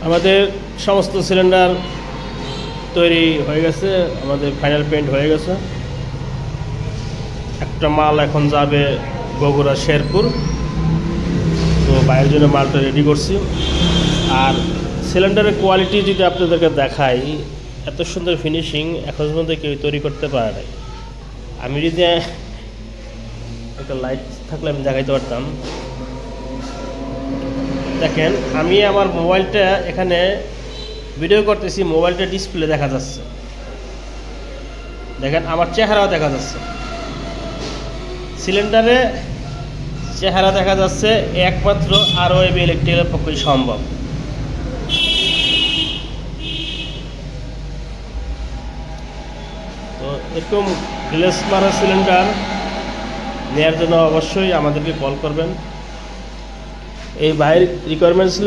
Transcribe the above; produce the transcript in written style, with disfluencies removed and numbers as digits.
আমাদের সমস্ত সিলিন্ডার তৈরি হয়ে গেছে, আমাদের ফাইনাল পেইন্ট হয়ে গেছে। একটা মাল এখন যাবে বগুড়া শেরপুর, তো বাইরের জন্য মালটা রেডি করছি। আর সিলিন্ডারের কোয়ালিটি যদি আপনাদেরকে দেখাই, এত সুন্দর ফিনিশিং এখন পর্যন্ত কেউ তৈরি করতে পারে নাই। আমি যদি একটা লাইট থাকলে আমি দেখাইতে পারতাম। দেখেন, আমি আমার মোবাইলটা এখানে ভিডিও করতেছি, মোবাইলটা ডিসপ্লে দেখা যাচ্ছে, দেখেন আমার চেহারাও দেখা যাচ্ছে, সিলিন্ডারে চেহারা দেখা যাচ্ছে, একমাত্র ROAB ইলেকট্রিক্যালের পক্ষেই সম্ভব। তো এরকম গ্লেস মারা সিলিন্ডার নেওয়ার জন্য অবশ্যই আমাদেরকে কল করবেন। এই ভাইয়ের রিকোয়ারমেন্ট ছিল